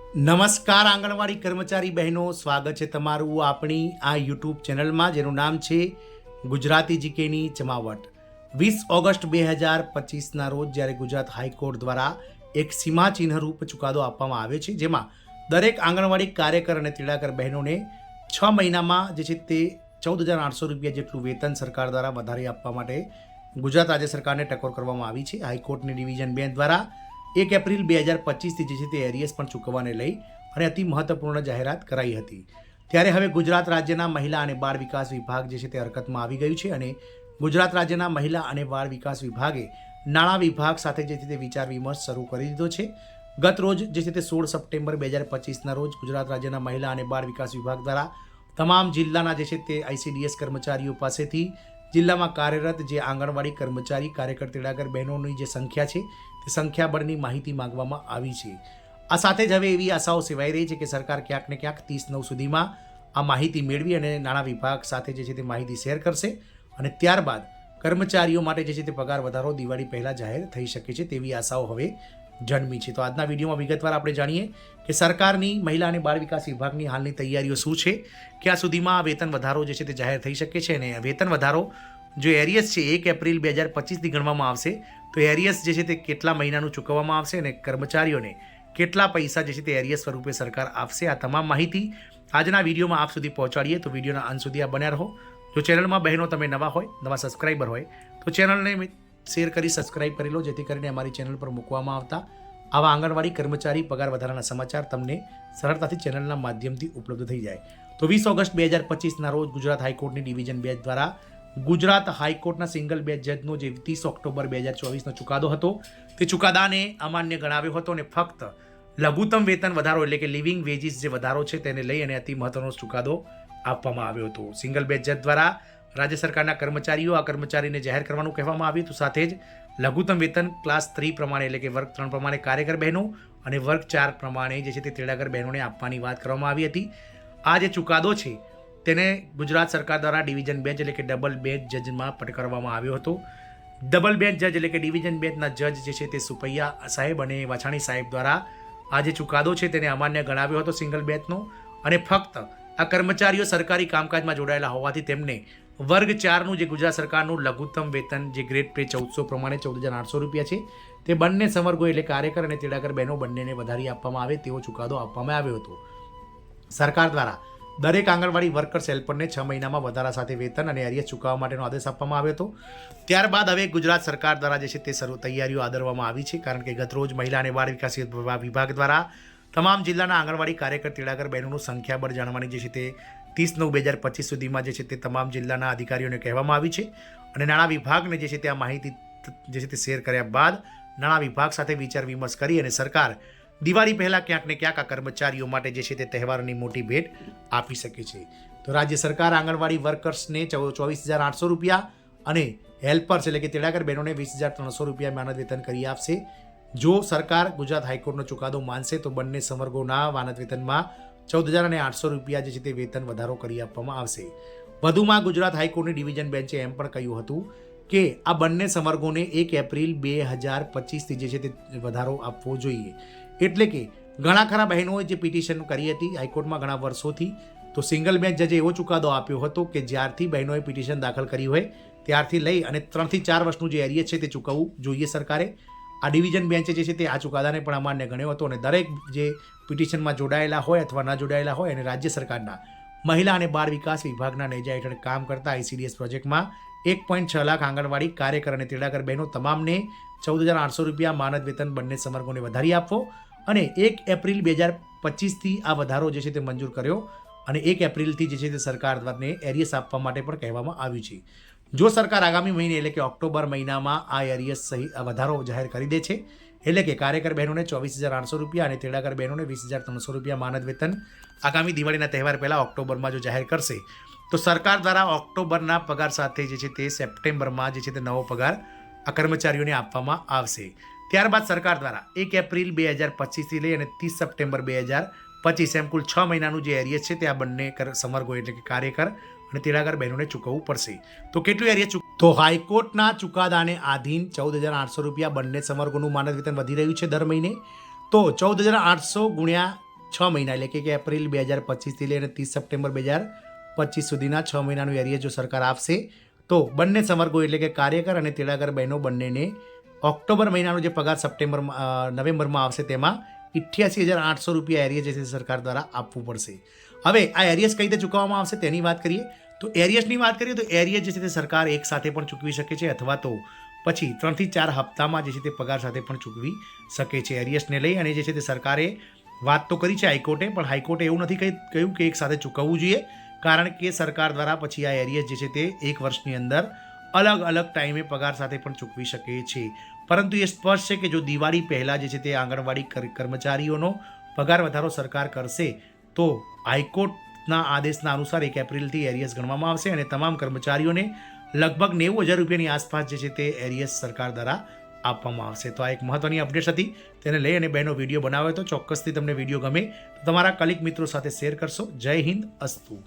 નમસ્કાર આંગણવાડી કર્મચારી બહેનો, સ્વાગત છે તમારું આપણી આ યુટ્યુબ ચેનલમાં જેનું નામ છે ગુજરાતી જીકેની જમાવટ। 20 ઓગસ્ટ 2025ના રોજ જ્યારે ગુજરાત હાઈકોર્ટ દ્વારા એક સીમાચિહ્નરૂપ ચુકાદો આપવામાં આવ્યો છે, જેમાં દરેક આંગણવાડી કાર્યકર અને તેડાગર બહેનોને 6 મહિનામાં જે છે તે 14,800 રૂપિયા જેટલું વેતન સરકાર દ્વારા વધારી આપવા માટે ગુજરાત રાજ્ય સરકારને ટકોર કરવામાં આવી છે। હાઈકોર્ટની ડિવિઝન બેન્ચ દ્વારા 1 એપ્રિલ 2025થી જે છે તે એરિયસ પણ ચૂકવવાને લઈ અને અતિ મહત્વપૂર્ણ જાહેરાત કરાઈ હતી। ત્યારે હવે ગુજરાત રાજ્યના મહિલા અને બાળ વિકાસ વિભાગ જે છે તે હરકતમાં આવી ગયું છે અને ગુજરાત રાજ્યના મહિલા અને બાળ વિકાસ વિભાગે નાણાં વિભાગ સાથે જે છે તે વિચાર વિમર્શ શરૂ કરી દીધો છે। ગત રોજ જે છે તે 16 સપ્ટેમ્બર 2025ના રોજ ગુજરાત રાજ્યના મહિલા અને બાળ વિકાસ વિભાગ દ્વારા તમામ જિલ્લાના જે છે તે ICDS કર્મચારીઓ પાસેથી જિલ્લામાં કાર્યરત જે આંગણવાડી કર્મચારી કાર્યકર તેડાગર બહેનોની જે સંખ્યા છે તે સંખ્યાબળની માહિતી માંગવામાં આવી છે। આ સાથે જ હવે એવી આશાઓ સેવાઈ રહી છે કે સરકાર ક્યાંક ને ક્યાંક 30/9 સુધીમાં આ માહિતી મેળવી અને નાણાં વિભાગ સાથે જે છે તે માહિતી શેર કરશે અને ત્યારબાદ કર્મચારીઓ માટે જે છે તે પગાર વધારો દિવાળી પહેલાં જાહેર થઈ શકે છે તેવી આશાઓ હવે જન્મી છે। તો આજના વિડીયોમાં વિગતવાર આપણે જાણીએ કે સરકારની મહિલા અને બાળ વિકાસ વિભાગની હાલની તૈયારીઓ શું છે, ક્યાં સુધીમાં વેતન વધારો જે છે તે જાહેર થઈ શકે છે અને વેતન વધારો જો એરિયસ છે 1 એપ્રિલ 2025થી ગણવામાં આવશે તો એરિયસ જે છે તે કેટલા મહિનાનું ચૂકવવામાં આવશે અને કર્મચારીઓને કેટલા પૈસા જે છે તે એરિયસ સ્વરૂપે સરકાર આપશે, આ તમામ માહિતી આજના વિડીયોમાં આપ સુધી પહોંચાડીએ। તો વિડીયોના અંત સુધી આ બન્યા રહો। જો ચેનલમાં બહેનો તમે નવા હોય, નવા સબસ્ક્રાઈબર હોય તો ચેનલને શેર કરી સબસ્ક્રાઈબ કરી લો, જેથી કરીને અમારી ચેનલ પર મૂકવામાં આવતા આવા આંગણવાડી કર્મચારી પગાર વધારાના સમાચાર તમને સરળતાથી ચેનલના માધ્યમથી ઉપલબ્ધ થઈ જાય। તો 20 ઓગસ્ટ 2025ના રોજ ગુજરાત હાઈકોર્ટની ડિવિઝન બેન્ચ દ્વારા ગુજરાત હાઈકોર્ટના સિંગલ બેન્ચ જજનો જે 30 ઓક્ટોબર 2024નો ચુકાદો હતો તે ચુકાદાને અમાન્ય ગણાવ્યો હતો અને ફક્ત લઘુત્તમ વેતન વધારો એટલે કે લિવિંગ વેજીસ જે વધારો છે તેને લઈ અને અતિ મહત્વનો ચુકાદો આપવામાં આવ્યો હતો। સિંગલ બેન્ચ જજ દ્વારા રાજ્ય સરકારના કર્મચારીઓ આ કર્મચારીને જાહેર કરવાનું કહેવામાં આવ્યું હતું, સાથે જ લઘુત્તમ વેતન ક્લાસ 3 પ્રમાણે એટલે કે વર્ગ 3 પ્રમાણે કાર્યકર બહેનો અને વર્ગ 4 પ્રમાણે જે છે તે તેડાગર બહેનોને આપવાની વાત કરવામાં આવી હતી। આ જે ચુકાદો છે તેને ગુજરાત સરકાર દ્વારા ડિવિઝન બેન્ચ એટલે કે ડબલ બેન્ચ જજમાં પટકારવામાં આવ્યો હતો। ડબલ બેન્ચ જજ એટલે કે ડિવિઝન બેન્ચના જજ જે છે તે સુપૈયા સાહેબ અને વાછાણી સાહેબ દ્વારા આ જે ચુકાદો છે તેને અમાન્ય ગણાવ્યો હતો સિંગલ બેન્ચનો અને ફક્ત આ કર્મચારીઓ સરકારી કામકાજમાં જોડાયેલા હોવાથી તેમને વર્ગ 4નું જે ગુજરાત સરકારનું લઘુત્તમ વેતન જે ગ્રેડ પે 1400 પ્રમાણે 14,800 રૂપિયા છે તે બંને સંવર્ગો એટલે કાર્યકર અને તેડાગર બહેનો બંનેને વધારી આપવામાં આવે તેવો ચુકાદો આપવામાં આવ્યો હતો। સરકાર દ્વારા દરેક આંગણવાડી વર્કર્સ હેલ્પરને 6 મહિનામાં વધારા સાથે વેતન અને એરિયસ ચૂકવવા માટેનો આદેશ આપવામાં આવ્યો હતો। ત્યારબાદ હવે ગુજરાત સરકાર દ્વારા જે છે તે તૈયારીઓ આદરવામાં આવી છે, કારણ કે ગતરોજ મહિલા અને બાળ વિકાસ વિભાગ દ્વારા તમામ જિલ્લાના આંગણવાડી કાર્યકર તેડાગર બહેનોનું સંખ્યાબળ જાણવાની જે છે તે 30/9/2025 સુધીમાં જે છે તે તમામ જિલ્લાના અધિકારીઓને કહેવામાં આવી છે અને નાણાં વિભાગને જે છે તે આ માહિતી જે છે તે શેર કર્યા બાદ નાણાં વિભાગ સાથે વિચાર વિમર્શ કરી અને સરકાર દિવાળી પહેલાં ક્યાંક ને ક્યાંક આ કર્મચારીઓ માટે જે છે તે તહેવારોની મોટી ભેટ આપી શકે છે। તો રાજ્ય સરકાર આંગણવાડી વર્કર્સને 24,800 રૂપિયા અને હેલ્પર્સ એટલે કે તેડાગર બહેનોને 20,300 રૂપિયા માનદ વેતન કરી આપશે। જો સરકાર ગુજરાત હાઈકોર્ટનો ચુકાદો માનશે તો બંને સંવર્ગોના માનદ વેતનમાં 14,800 રૂપિયા જે છે તે વેતન વધારો કરી આપવામાં આવશે। વધુમાં ગુજરાત હાઈકોર્ટની ડિવિઝન બેન્ચે એમ પણ કહ્યું હતું કે આ બંને સંવર્ગોને 1 એપ્રિલ 2025થી જે છે તે વધારો આપવો જોઈએ। એટલે કે ઘણા ખરા બહેનોએ જે પિટિશન કરી હતી હાઈકોર્ટમાં ઘણા વર્ષોથી, તો સિંગલ બેન્ચ જજે એવો ચુકાદો આપ્યો હતો કે જ્યારથી બહેનોએ પિટિશન દાખલ કરી હોય ત્યારથી લઈ અને 3 થી 4 વર્ષનું જે એરિયસ છે તે ચૂકવવું જોઈએ સરકારે। આ ડિવિઝન બેન્ચે જે છે તે આ ચુકાદાને પણ અમાન્ય ગણ્યો હતો અને દરેક જે પિટિશનમાં જોડાયેલા હોય અથવા ન જોડાયેલા હોય અને રાજ્ય સરકારના મહિલા અને બાળ વિકાસ વિભાગના નેજા હેઠળ કામ કરતા ICDS પ્રોજેક્ટમાં 1.6 લાખ આંગણવાડી કાર્યકર અને તેડાગર બહેનો તમામને 14,800 રૂપિયા માનદ વેતન બંને સંવર્ગોને વધારી આપવો અને 1 એપ્રિલ 2025થી આ વધારો જે છે તે મંજૂર કર્યો અને 1 એપ્રિલથી જે છે તે સરકાર દ્વારને એરિયસ આપવા માટે પણ કહેવામાં આવ્યું છે। જો સરકાર આગામી મહિને એટલે કે ઓક્ટોબર મહિનામાં આ એરિયસ સહિત વધારો જાહેર કરી દે છે એટલે કે કાર્યકર બહેનોને 24,800 રૂપિયા અને તેડાગર બહેનોને 20,300 રૂપિયા માનદ વેતન આગામી દિવાળીના તહેવાર પહેલાં ઓક્ટોબરમાં જો જાહેર કરશે તો સરકાર દ્વારા ઓક્ટોબરના પગાર સાથે જે છે તે સપ્ટેમ્બરમાં જે છે તે નવો પગાર આ કર્મચારીઓને આપવામાં આવશે। ત્યારબાદ સરકાર દ્વારા 1 એપ્રિલ 2025થી લઈ અને 30 સપ્ટેમ્બર 2025 એમ કુલ 6 મહિનાનું જે એરિયસ છે તે આ બંને સંવર્ગો એટલે કે કાર્યકર અને તેડાગર બહેનોને ચૂકવવું પડશે। તો કેટલું એરિયસ તો હાઈકોર્ટના ચુકાદાને આધીન 14,800 રૂપિયા બંને સંવર્ગોનું માનદ વેતન વધી રહ્યું છે દર મહિને। તો 14,800 ગુણ્યા 6 મહિના એટલે કે એપ્રિલ 2025થી લઈને 30 સપ્ટેમ્બર 2025 સુધીના 6 મહિનાનું એરિયર જો સરકાર આપશે તો બંને સમર્ગો એટલે કે કાર્યકર અને તેડાગર બહેનો બંનેને ઓક્ટોબર મહિનાનો જે પગાર નવેમ્બરમાં આવશે તેમાં 88,800 રૂપિયા એરિયર જે છે સરકાર દ્વારા આપવું પડશે. હવે આ એરિયર્સ કઈ રીતે ચૂકવવામાં આવશે તેની વાત કરીએ તો એરિયર્સની વાત કરીએ તો એરિયર જે છે તે સરકાર એક સાથે પણ ચૂકવી શકે છે અથવા તો પછી 3 થી 4 હપ્તામાં જે છે તે પગાર સાથે પણ ચૂકવી શકે છે એરિયર્સને લઈ. અને જે છે તે સરકારે વાત તો કરી છે હાઈકોર્ટે, પણ હાઈકોર્ટે એવું નથી કહ્યું કે એક સાથે ચૂકવવું જોઈએ, કારણ કે સરકાર દ્વારા પછી આ એરિયર્સ જે છે તે એક વર્ષની અંદર અલગ અલગ ટાઈમે પગાર સાથે પણ ચૂકવી શકે છે. પરંતુ એ સ્પષ્ટ છે કે જો દિવાળી પહેલાં જે છે તે આંગણવાડી કર્મચારીઓનો પગાર વધારો સરકાર કરશે તો હાઈકોર્ટના આદેશના અનુસાર 1 એપ્રિલથી એરિયર્સ ગણવામાં આવશે અને તમામ કર્મચારીઓને લગભગ 90,000 રૂપિયાની આસપાસ જે છે તે એરિયર્સ સરકાર દ્વારા આપવામાં આવશે. તો આ એક મહત્વની અપડેટ હતી, તેને લઈ અને બહેનો વિડીયો બનાવ્યો તો ચોક્કસથી તમને વિડીયો ગમે તો તમારા કલીગ મિત્રો સાથે શેર કરશો. જય હિન્દ, અસ્તુ.